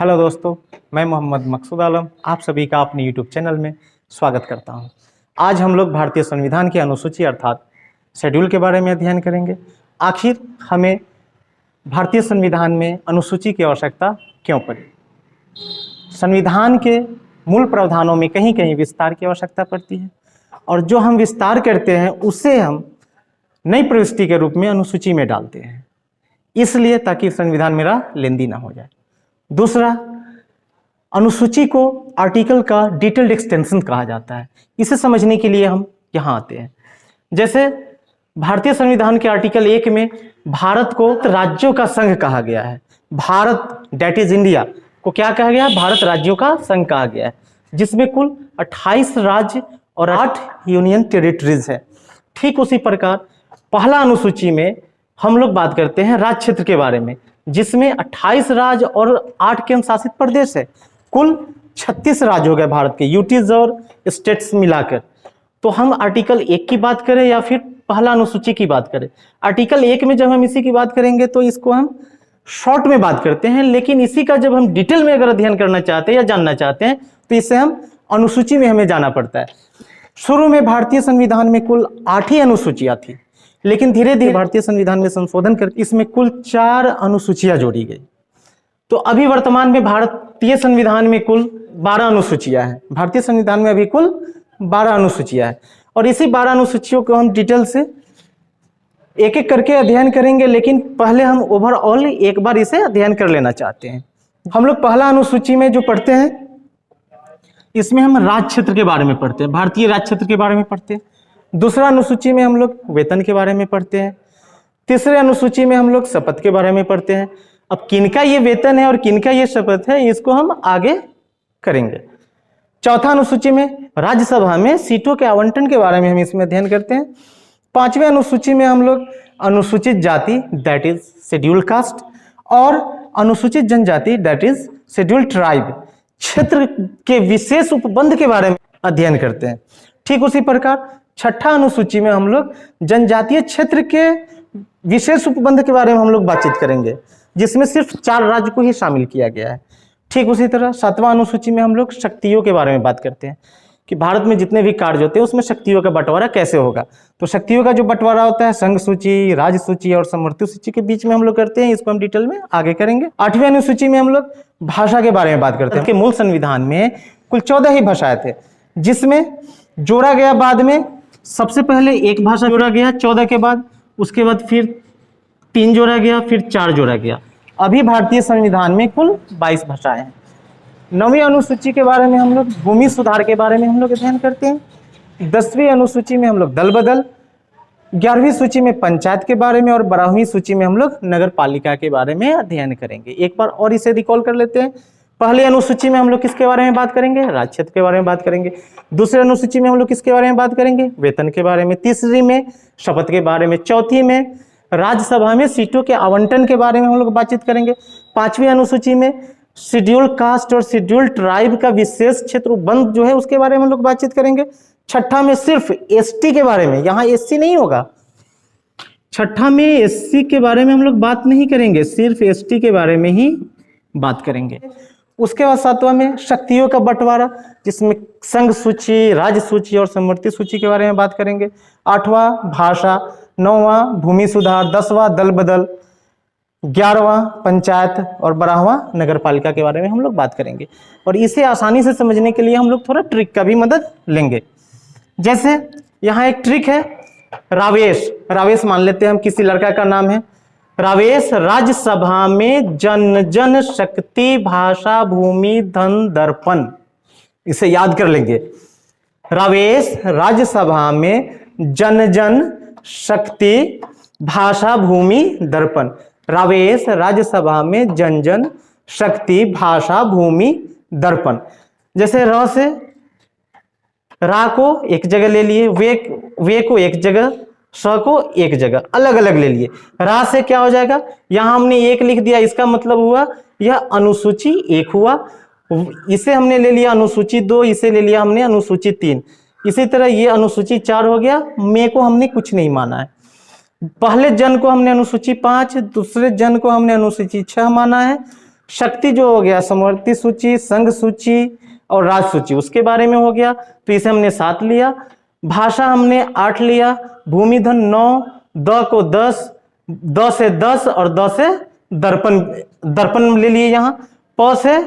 Hello दोस्तों, मैं मोहम्मद मकसूद आलम आप सभी का अपने यूट्यूब चैनल में स्वागत करता हूं। आज हम लोग भारतीय संविधान की अनुसूची अर्थात शेड्यूल के बारे में अध्ययन करेंगे। आखिर हमें भारतीय संविधान में अनुसूची की आवश्यकता क्यों पड़ी। संविधान के मूल प्रावधानों में कहीं कहीं विस्तार की आवश्यकता पड़ती है और जो हम विस्तार करते हैं उसे हम नई प्रविष्टि के रूप में अनुसूची में डालते हैं, इसलिए ताकि संविधान मेरा लेंदी ना हो जाए। दूसरा, अनुसूची को आर्टिकल का डिटेल्ड एक्सटेंशन कहा जाता है। इसे समझने के लिए हम यहाँ आते हैं। जैसे भारतीय संविधान के आर्टिकल 1 में भारत को राज्यों का संघ कहा गया है। भारत दैट इज इंडिया को क्या कहा गया है? भारत राज्यों का संघ कहा गया है, जिसमें कुल 28 राज्य और 8 यूनियन टेरिटरीज है। ठीक उसी प्रकार पहला अनुसूची में हम लोग बात करते हैं राज्य क्षेत्र के बारे में, जिसमें 28 राज्य और 8 केंद्र शासित प्रदेश है। कुल 36 राज्य हो गए भारत के, यूटीज और स्टेट्स मिलाकर। तो हम आर्टिकल 1 की बात करें या फिर पहला अनुसूची की बात करें। आर्टिकल 1 में जब हम इसी की बात करेंगे तो इसको हम शॉर्ट में बात करते हैं, लेकिन इसी का जब हम डिटेल में अगर अध्ययन करना चाहते हैं या जानना चाहते हैं तो इसे हम अनुसूची में हमें जाना पड़ता है। शुरू में भारतीय संविधान में कुल 8 ही अनुसूचियां थी, लेकिन धीरे धीरे भारतीय संविधान में संशोधन कर इसमें कुल 4 अनुसूचियां जोड़ी गई। तो अभी वर्तमान में भारतीय संविधान में कुल 12 अनुसूचियां हैं। भारतीय संविधान में अभी कुल 12 अनुसूचियां हैं और इसी 12 अनुसूचियों को हम डिटेल से एक एक करके अध्ययन करेंगे, लेकिन पहले हम ओवरऑल एक बार इसे अध्ययन कर लेना चाहते हैं। हम लोग पहला अनुसूची में जो पढ़ते हैं, इसमें हम राज्य क्षेत्र के बारे में पढ़ते हैं, भारतीय राज्य क्षेत्र के बारे में पढ़ते हैं। दूसरा अनुसूची में हम लोग वेतन के बारे में पढ़ते हैं। तीसरे अनुसूची में हम लोग शपथ के बारे में पढ़ते हैं। अब किनका ये वेतन है और किनका ये शपथ है, इसको हम आगे करेंगे। चौथा अनुसूची में राज्यसभा में सीटों के आवंटन के बारे में हम इसमें अध्ययन करते हैं। पांचवें अनुसूची में हम लोग अनुसूचित जाति दैट इज शेड्यूल कास्ट और अनुसूचित जनजाति दैट इज शेड्यूल ट्राइब क्षेत्र के विशेष उपबंध के बारे में अध्ययन करते हैं। ठीक उसी प्रकार छठा अनुसूची में हम लोग जनजातीय क्षेत्र के विशेष उपबंध के बारे में हम लोग बातचीत करेंगे, जिसमें सिर्फ 4 राज्य को ही शामिल किया गया है। ठीक उसी तरह 7वां अनुसूची में हम लोग शक्तियों के बारे में बात करते हैं कि भारत में जितने भी कार्य होते हैं उसमें शक्तियों का बंटवारा कैसे होगा। तो शक्तियों का जो बंटवारा होता है संघ सूची, राज्य सूची और समवर्ती सूची के बीच में हम लोग करते हैं। इसको हम डिटेल में आगे करेंगे। 8वीं अनुसूची में हम लोग भाषा के बारे में बात करते हैं कि मूल संविधान में कुल 14 ही भाषाएं थे, जिसमें जोड़ा गया बाद में सबसे पहले एक भाषा जोड़ा गया 14 के बाद, उसके बाद फिर 3 जोड़ा गया, फिर 4 जोड़ा गया। अभी भारतीय संविधान में कुल 22 भाषाएं हैं। 9वीं अनुसूची के बारे में हम लोग भूमि सुधार के बारे में हम लोग अध्ययन करते हैं। 10वीं अनुसूची में हम लोग दल बदल, 11वीं सूची में पंचायत के बारे में और 12वीं सूची में हम लोग नगर पालिका के बारे में अध्ययन करेंगे। एक बार और इसे रिकॉल कर लेते हैं। पहले अनुसूची में हम लोग किसके बारे में बात करेंगे? राज्य क्षेत्र के बारे में बात करेंगे। दूसरे अनुसूची में हम लोग किसके बारे में बात करेंगे? वेतन के बारे में। तीसरी में शपथ के बारे में। चौथी में राज्यसभा में सीटों के आवंटन के बारे में हम लोग बातचीत करेंगे। 5वीं अनुसूची में शेड्यूल कास्ट और शेड्यूल ट्राइब का विशेष क्षेत्र उपबंध जो है उसके बारे में हम लोग बातचीत करेंगे। छठा में सिर्फ एसटी के बारे में, यहाँ एससी नहीं होगा। छठा में एससी के बारे में हम लोग बात नहीं करेंगे, सिर्फ एसटी के बारे में ही बात करेंगे। उसके बाद 7वां में शक्तियों का बंटवारा, जिसमें संघ सूची, राज्य सूची और समवर्ती सूची के बारे में बात करेंगे। 8वां भाषा, 9वां भूमि सुधार, 10वां दल बदल, 11वां पंचायत और 12वां नगर पालिका के बारे में हम लोग बात करेंगे। और इसे आसानी से समझने के लिए हम लोग थोड़ा ट्रिक का भी मदद लेंगे। जैसे यहाँ एक ट्रिक है, रावेश। रावेश मान लेते हैं हम किसी लड़का का नाम है। रावेश राज्यसभा में जन जन शक्ति भाषा भूमि धन दर्पण, इसे याद कर लेंगे। रावेश राज्यसभा में जन जन शक्ति भाषा भूमि दर्पण। रावेश राज्यसभा में जन जन शक्ति भाषा भूमि दर्पण। जैसे र से रा को एक जगह ले लिए, वे को एक जगह, स को एक जगह, अलग अलग ले लिए। रा से क्या हो जाएगा? यहां हमने 1 लिख दिया, इसका मतलब हुआ यह अनुसूची 1 हुआ। इसे हमने ले लिया अनुसूची 2, इसे ले लिया हमने अनुसूची 3। इसी तरह ये अनुसूची 4 हो गया। मे को हमने कुछ नहीं माना है। पहले जन को हमने अनुसूची 5, दूसरे जन को हमने अनुसूची 6 माना है, शक्ति जो हो गया समवर्ती सूची, संघ सूची और राज सूची, उसके बारे में हो गया, तो इसे हमने 7 लिया। भाषा हमने 8 लिया, भूमि धन 9, द को 10, द से 10 और द से दर्पण, दर्पण ले लिए। यहाँ प से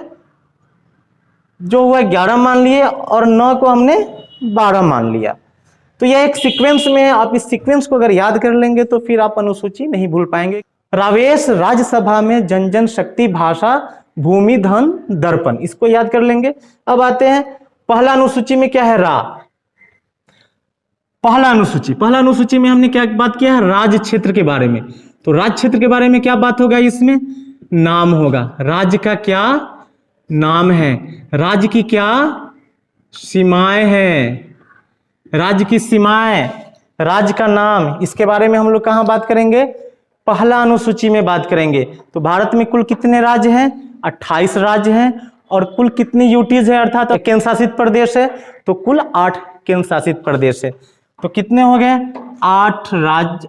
जो हुआ 11 मान लिए और 9 को हमने 12 मान लिया। तो यह एक सीक्वेंस में है, आप इस सीक्वेंस को अगर याद कर लेंगे तो फिर आप अनुसूची नहीं भूल पाएंगे। रावेश राज्यसभा में जन जन शक्ति, भाषा, भूमि धन, दर्पण, इसको याद कर लेंगे। अब आते हैं पहला अनुसूची में क्या है, रा। पहला अनुसूची में हमने क्या बात किया है, राज्य क्षेत्र के बारे में। तो राज्य क्षेत्र के बारे में क्या बात होगा, इसमें नाम होगा, राज्य का क्या नाम है, राज्य की क्या सीमाएं हैं, राज्य की सीमाएं, राज्य का नाम, इसके बारे में हम लोग कहां बात करेंगे, पहला अनुसूची में बात करेंगे। तो भारत में कुल कितने राज्य हैं, 28 राज्य हैं, और कुल कितनी यूटीज है, अर्थात केंद्र शासित प्रदेश है, तो कुल 8 केंद्र शासित प्रदेश है। तो कितने हो गए, 8 राज्य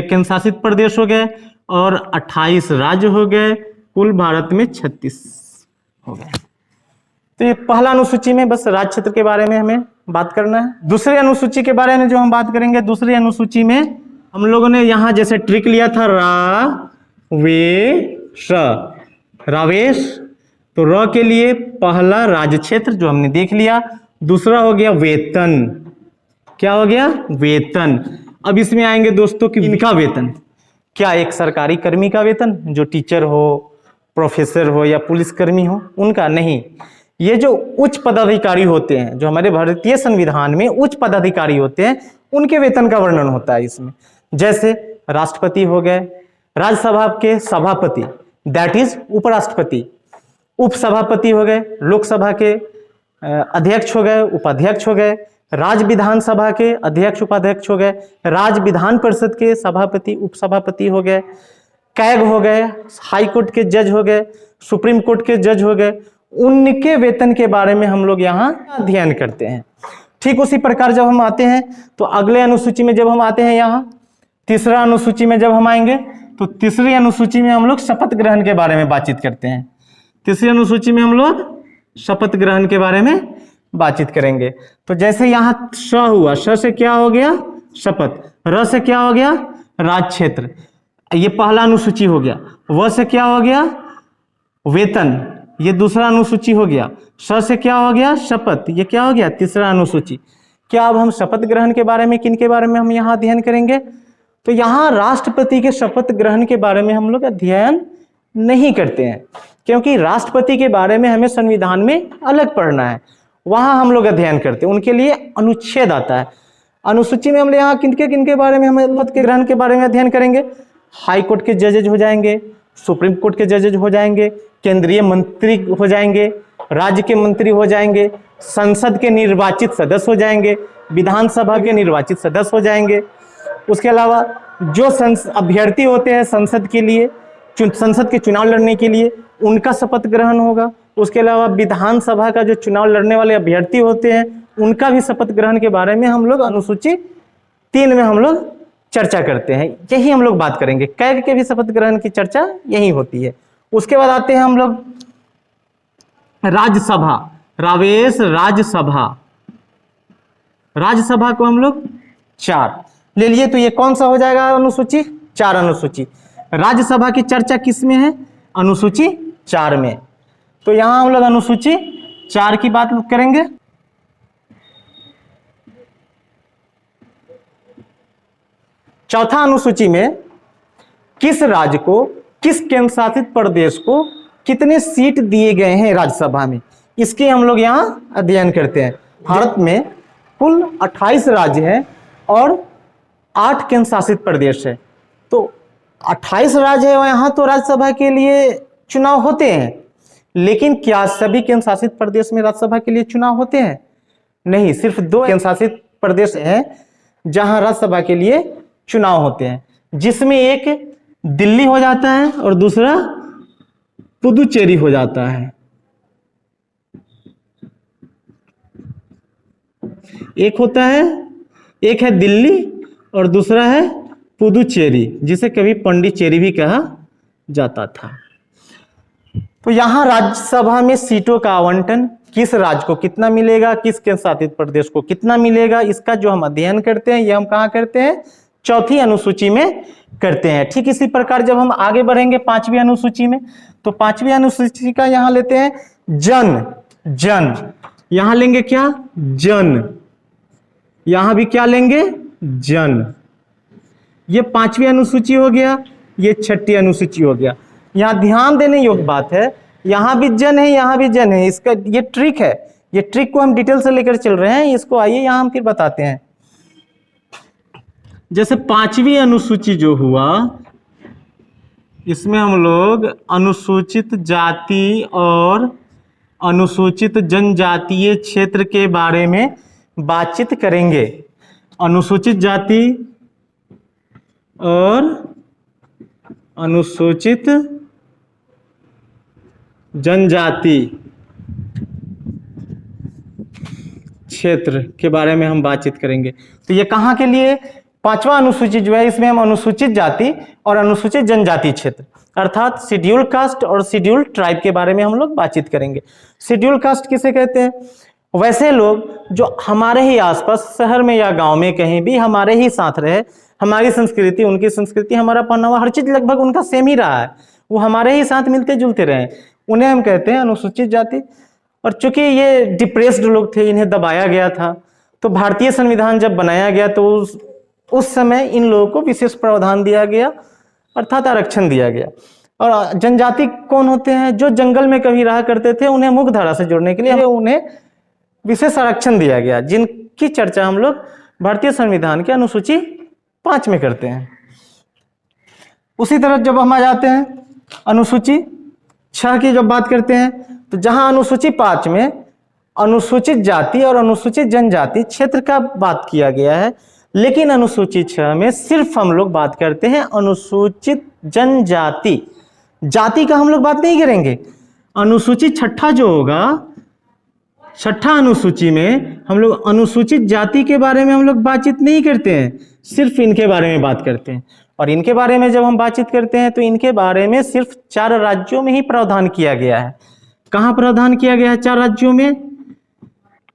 केंद्र शासित प्रदेश हो गए और 28 राज्य हो गए, कुल भारत में 36 हो गए। तो ये पहला अनुसूची में बस राज्य क्षेत्र के बारे में हमें बात करना है। दूसरी अनुसूची के बारे में जो हम बात करेंगे, दूसरी अनुसूची में हम लोगों ने यहां जैसे ट्रिक लिया था, रावेश, तो र के लिए पहला राज्य क्षेत्र जो हमने देख लिया, दूसरा हो गया वेतन, क्या हो गया, वेतन। अब इसमें आएंगे दोस्तों कि इनका वेतन, क्या एक सरकारी कर्मी का वेतन, जो टीचर हो, प्रोफेसर हो या पुलिसकर्मी हो, उनका नहीं। ये जो उच्च पदाधिकारी होते हैं, जो हमारे भारतीय संविधान में उच्च पदाधिकारी होते हैं, उनके वेतन का वर्णन होता है इसमें। जैसे राष्ट्रपति हो गए, राज्यसभा के सभापति दैट इज उपराष्ट्रपति, उपसभापति हो गए, लोकसभा के अध्यक्ष हो गए, उपाध्यक्ष हो गए, राज्य विधानसभा के अध्यक्ष उपाध्यक्ष हो गए, राज्य विधान परिषद के सभापति उपसभापति हो गए, कैग हो गए, हाई कोर्ट के जज हो गए, सुप्रीम कोर्ट के जज हो गए, उनके वेतन के बारे में हम लोग यहाँ अध्ययन करते हैं। ठीक उसी प्रकार जब हम आते हैं तो अगले अनुसूची में जब हम आते हैं, यहाँ तीसरा अनुसूची में जब हम आएंगे तो तीसरी अनुसूची में हम लोग शपथ ग्रहण के बारे में बातचीत करते हैं। तीसरी अनुसूची में हम लोग शपथ ग्रहण के बारे में बातचीत करेंगे। तो जैसे यहाँ श हुआ, श से क्या हो गया, शपथ, र से क्या हो गया, राज्य क्षेत्र, ये पहला अनुसूची हो गया, व से क्या हो गया, वेतन, ये दूसरा अनुसूची हो गया, स से क्या हो गया, शपथ, ये क्या हो गया, तीसरा अनुसूची। क्या अब हम शपथ ग्रहण के बारे में, किन के बारे में हम यहाँ अध्ययन करेंगे, तो यहाँ राष्ट्रपति के शपथ ग्रहण के बारे में हम लोग अध्ययन नहीं करते हैं, क्योंकि राष्ट्रपति के बारे में हमें संविधान में अलग पढ़ना है, वहां हम लोग अध्ययन करते हैं, उनके लिए अनुच्छेद आता है। अनुसूची में हम लोग यहाँ किनके बारे में हम शपथ के ग्रहण के बारे में अध्ययन करेंगे, हाई कोर्ट के जजेज हो जाएंगे, सुप्रीम कोर्ट के जजेज हो जाएंगे, केंद्रीय मंत्री हो जाएंगे, राज्य के मंत्री हो जाएंगे, संसद के निर्वाचित सदस्य हो जाएंगे, विधानसभा के निर्वाचित सदस्य हो जाएंगे। उसके अलावा जो अभ्यर्थी होते हैं संसद के लिए, संसद के चुनाव लड़ने के लिए, उनका शपथ ग्रहण होगा। उसके अलावा विधानसभा का जो चुनाव लड़ने वाले अभ्यर्थी होते हैं, उनका भी शपथ ग्रहण के बारे में हम लोग अनुसूची 3 में हम लोग चर्चा करते हैं, यही हम लोग बात करेंगे। कैग के भी शपथ ग्रहण की चर्चा यही होती है। उसके बाद आते हैं हम लोग राज्यसभा, रावेश राज्यसभा, राज्यसभा को हम लोग 4 ले लिए, तो ये कौन सा हो जाएगा अनुसूची, 4 अनुसूची। राज्यसभा की चर्चा किस में है, अनुसूची 4 में। तो यहां हम लोग अनुसूची 4 की बात करेंगे। चौथा अनुसूची में किस राज्य को, किस केंद्र शासित प्रदेश को कितने सीट दिए गए हैं राज्यसभा में, इसके हम लोग यहां अध्ययन करते हैं। भारत में कुल 28 राज्य हैं और 8 केंद्र शासित प्रदेश है। तो 28 राज्य है, यहाँ तो राज्यसभा के लिए चुनाव होते हैं, लेकिन क्या सभी केंद्र शासित प्रदेश में राज्यसभा के लिए चुनाव होते हैं, नहीं, सिर्फ 2 केंद्र शासित प्रदेश हैं जहां राज्यसभा के लिए चुनाव होते हैं, जिसमें एक दिल्ली हो जाता है और दूसरा पुदुचेरी हो जाता है। एक होता है, एक है दिल्ली और दूसरा है पुदुचेरी, जिसे कभी पंडिचेरी भी कहा जाता था। तो यहाँ राज्यसभा में सीटों का आवंटन किस राज्य को कितना मिलेगा, किस केंद्र शासित प्रदेश को कितना मिलेगा, इसका जो हम अध्ययन करते हैं ये हम कहाँ करते हैं, चौथी अनुसूची में करते हैं। ठीक इसी प्रकार जब हम आगे बढ़ेंगे पांचवी अनुसूची में, तो पांचवी अनुसूची का यहाँ लेते हैं जन, यहां लेंगे क्या, जन, यहां भी क्या लेंगे, जन। ये पांचवी अनुसूची हो गया, ये छठी अनुसूची हो गया। यहां ध्यान देने योग्य बात है, यहां भी जन है, यहां भी जन है। इसका ये ट्रिक है, ये ट्रिक को हम डिटेल से लेकर चल रहे हैं, इसको आइए यहां हम फिर बताते हैं। जैसे पांचवी अनुसूची जो हुआ, इसमें हम लोग अनुसूचित जाति और अनुसूचित जनजातीय क्षेत्र के बारे में बातचीत करेंगे। अनुसूचित जाति और अनुसूचित जनजाति क्षेत्र के बारे में हम बातचीत करेंगे। तो ये कहाँ के लिए, पांचवा अनुसूची जो है इसमें हम अनुसूचित जाति और अनुसूचित जनजाति क्षेत्र अर्थात शेड्यूल कास्ट और शेड्यूल ट्राइब के बारे में हम लोग बातचीत करेंगे। शेड्यूल कास्ट किसे कहते हैं, वैसे लोग जो हमारे ही आसपास शहर में या गांव में कहीं भी हमारे ही साथ रहे, हमारी संस्कृति उनकी संस्कृति, हमारा पहनावा, हर चीज लगभग उनका सेम ही रहा है, वो हमारे ही साथ मिलते जुलते रहे, उन्हें हम कहते हैं अनुसूचित जाति। और चूंकि ये डिप्रेस्ड लोग थे, इन्हें दबाया गया था, तो भारतीय संविधान जब बनाया गया तो उस समय इन लोगों को विशेष प्रावधान दिया गया अर्थात आरक्षण दिया गया। और जनजाति कौन होते हैं, जो जंगल में कभी रहा करते थे, उन्हें मुख्यधारा से जोड़ने के लिए उन्हें विशेष आरक्षण दिया गया, जिनकी चर्चा हम लोग भारतीय संविधान के अनुसूची 5 में करते हैं। उसी तरह जब हम आ जाते हैं अनुसूची 6 की जब बात करते हैं, तो जहां अनुसूची 5 में अनुसूचित जाति और अनुसूचित जनजाति क्षेत्र का बात किया गया है, लेकिन अनुसूची 6 में सिर्फ हम लोग बात करते हैं अनुसूचित जनजाति, जाति का हम लोग बात नहीं करेंगे। अनुसूची छठा जो होगा, छठा अनुसूची में हम लोग अनुसूचित जाति के बारे में हम लोग बातचीत नहीं करते हैं, सिर्फ इनके बारे में बात करते हैं। और इनके बारे में जब हम बातचीत करते हैं तो इनके बारे में सिर्फ 4 राज्यों में ही प्रावधान किया गया है। कहाँ प्रावधान किया गया है 4 राज्यों में,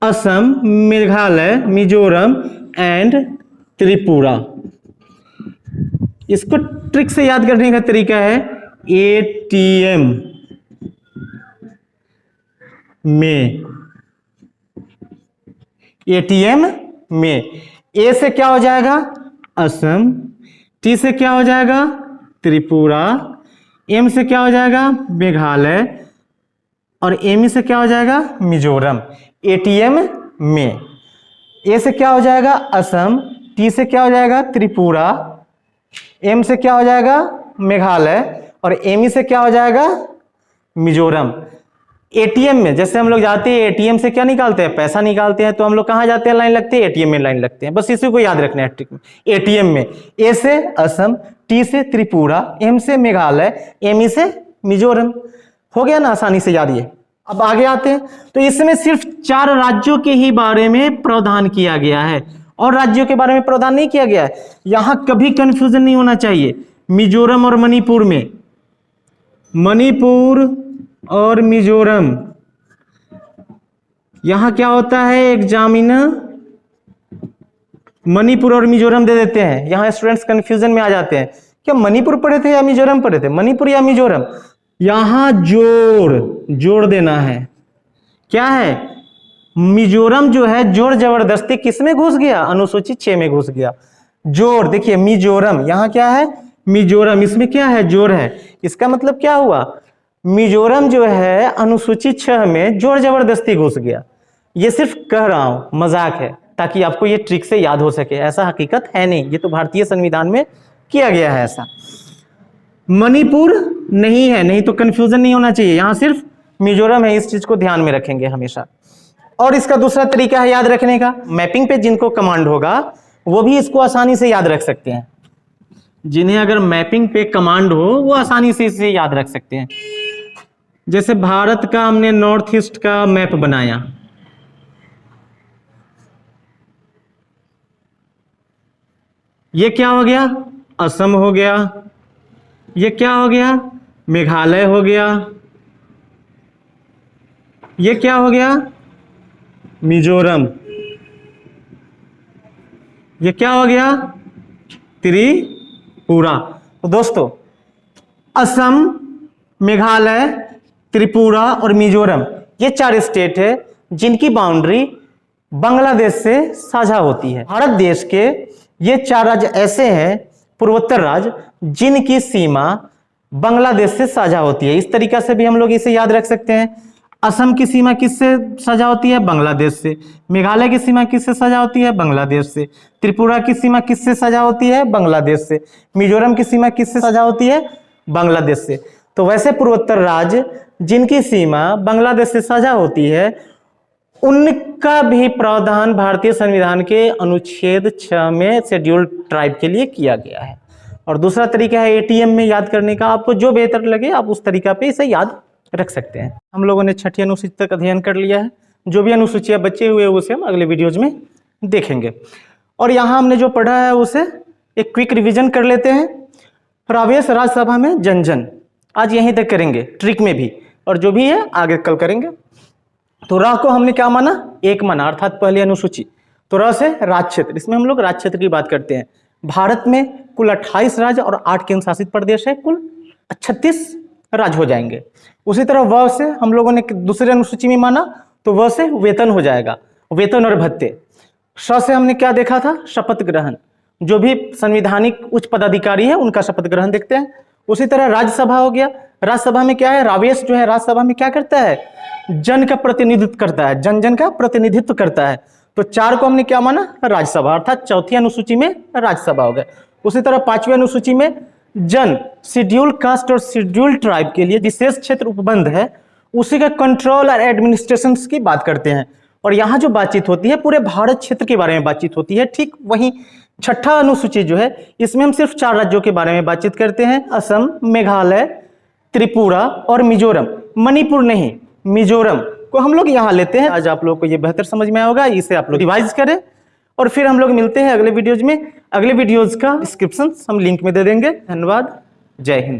असम, मेघालय, मिजोरम एंड त्रिपुरा। इसको ट्रिक से याद करने का तरीका है एटीएम में, एटीएम में। ए से क्या हो जाएगा असम, टी से क्या हो जाएगा त्रिपुरा, एम से क्या हो जाएगा मेघालय और एम से क्या हो जाएगा मिजोरम। एटीएम में ए से क्या हो जाएगा असम, टी से क्या हो जाएगा त्रिपुरा, एम से क्या हो जाएगा मेघालय और एम से क्या हो जाएगा मिजोरम। एटीएम में जैसे हम लोग जाते हैं एटीएम से क्या निकालते हैं, पैसा निकालते हैं, तो हम लोग कहाँ जाते हैं, लाइन लगते हैं, एटीएम में लाइन लगते हैं। बस इसी को याद रखना है ट्रिक में। एटीएम में ए से असम, टी से त्रिपुरा, एम से मेघालय, एम से मिजोरम। हो गया ना आसानी से याद ये। अब आगे आते हैं, तो इसमें सिर्फ 4 राज्यों के ही बारे में प्रावधान किया गया है और राज्यों के बारे में प्रावधान नहीं किया गया है। यहां कभी कंफ्यूजन नहीं होना चाहिए। मिजोरम और मणिपुर में, मणिपुर और मिजोरम, यहां क्या होता है एग्जामिनर मणिपुर और मिजोरम दे देते हैं। यहां स्टूडेंट्स कंफ्यूजन में आ जाते हैं, क्या मणिपुर पढ़े थे या मिजोरम पढ़े थे, मणिपुर या मिजोरम। यहां जोड़ देना है। क्या है मिजोरम जो है जोड़ जबरदस्ती किसमें घुस गया, अनुसूचित 6 में घुस गया। जोड़ देखिए मिजोरम, यहां क्या है मिजोरम, इसमें क्या है जोड़ है। इसका मतलब क्या हुआ, मिजोरम जो है अनुसूचित 6 में जोड़ जबरदस्ती घुस गया। ये सिर्फ कह रहा हूं, मजाक है, ताकि आपको ये ट्रिक से याद हो सके। ऐसा हकीकत है नहीं, ये तो भारतीय संविधान में किया गया है ऐसा। मणिपुर नहीं है, नहीं तो कंफ्यूजन नहीं होना चाहिए, यहां सिर्फ मिजोरम है। इस चीज को ध्यान में रखेंगे हमेशा। और इसका दूसरा तरीका है याद रखने का, मैपिंग पे जिनको कमांड होगा वो भी इसको आसानी से याद रख सकते हैं। जिन्हें अगर मैपिंग पे कमांड हो वो आसानी से इसे याद रख सकते हैं। जैसे भारत का हमने नॉर्थ ईस्ट का मैप बनाया, ये क्या हो गया असम हो गया, ये क्या हो गया मेघालय हो गया, ये क्या हो गया? मिजोरम। ये क्या हो गया? त्रिपुरा। तो दोस्तों, असम, मेघालय, त्रिपुरा और मिजोरम, ये 4 स्टेट है जिनकी बाउंड्री बांग्लादेश से साझा होती है। भारत देश के ये 4 राज्य ऐसे हैं, पूर्वोत्तर राज्य, जिनकी सीमा बांग्लादेश से साझा होती है। इस तरीका से भी हम लोग इसे याद रख सकते हैं। असम की सीमा किससे साझा होती है? बांग्लादेश से। मेघालय की सीमा किससे साझा होती है? बांग्लादेश से। त्रिपुरा की सीमा किससे साझा होती है? बांग्लादेश से। मिजोरम की सीमा किससे साझा होती है? बांग्लादेश से। तो वैसे पूर्वोत्तर राज्य जिनकी सीमा बांग्लादेश से साझा होती है, उनका भी प्रावधान भारतीय संविधान के अनुच्छेद 6 में शेड्यूल्ड ट्राइब के लिए किया गया है। और दूसरा तरीका है एटीएम में याद करने का। आपको जो बेहतर लगे आप उस तरीका पे इसे याद रख सकते हैं। हम लोगों ने 6ठी अनुसूची तक अध्ययन कर लिया है। जो भी अनुसूचियां बचे हुए उसे हम अगले वीडियोज में देखेंगे। और यहाँ हमने जो पढ़ा है उसे एक क्विक रिवीजन कर लेते हैं। प्रवेश राज्यसभा में जन जन, आज यहीं तक करेंगे, ट्रिक में भी, और जो भी है आगे कल करेंगे। तो र को हमने क्या माना? एक माना, अर्थात पहली अनुसूची। तो र से राज्य क्षेत्र, इसमें हम लोग राज्य क्षेत्र की बात करते हैं। भारत में कुल 28 राज्य और 8 केंद्र शासित प्रदेश है, कुल 36 राज्य हो जाएंगे। उसी तरह व से हम लोगों ने दूसरी अनुसूची में माना, तो व से वेतन हो जाएगा, वेतन और भत्ते। श से हमने क्या देखा था? शपथ ग्रहण, जो भी संवैधानिक उच्च पदाधिकारी है उनका शपथ ग्रहण देखते हैं। उसी तरह राज्यसभा हो गया। राज्यसभा में क्या है? रावेश जो है राज्यसभा में क्या करता है? जन का प्रतिनिधित्व करता है, जन जन का प्रतिनिधित्व करता है। तो 4 को हमने क्या माना? राज्यसभा, अर्थात चौथी अनुसूची में राज्यसभा हो गया। उसी तरह 5वीं अनुसूची में जन, शेड्यूल कास्ट और शेड्यूल ट्राइब के लिए विशेष क्षेत्र उपबंध है, उसी का कंट्रोल और एडमिनिस्ट्रेशन की बात करते हैं। और यहाँ जो बातचीत होती है पूरे भारत क्षेत्र के बारे में बातचीत होती है। ठीक वहीं 6ठा अनुसूची जो है, इसमें हम सिर्फ 4 राज्यों के बारे में बातचीत करते हैं, असम, मेघालय, त्रिपुरा और मिजोरम। मणिपुर नहीं, मिजोरम को हम लोग यहाँ लेते हैं। आज आप लोग को ये बेहतर समझ में आया होगा, इसे आप लोग रिवाइज करें। और फिर हम लोग मिलते हैं अगले वीडियोज में। अगले वीडियोज का डिस्क्रिप्शन हम लिंक में दे देंगे। धन्यवाद, जय हिंद।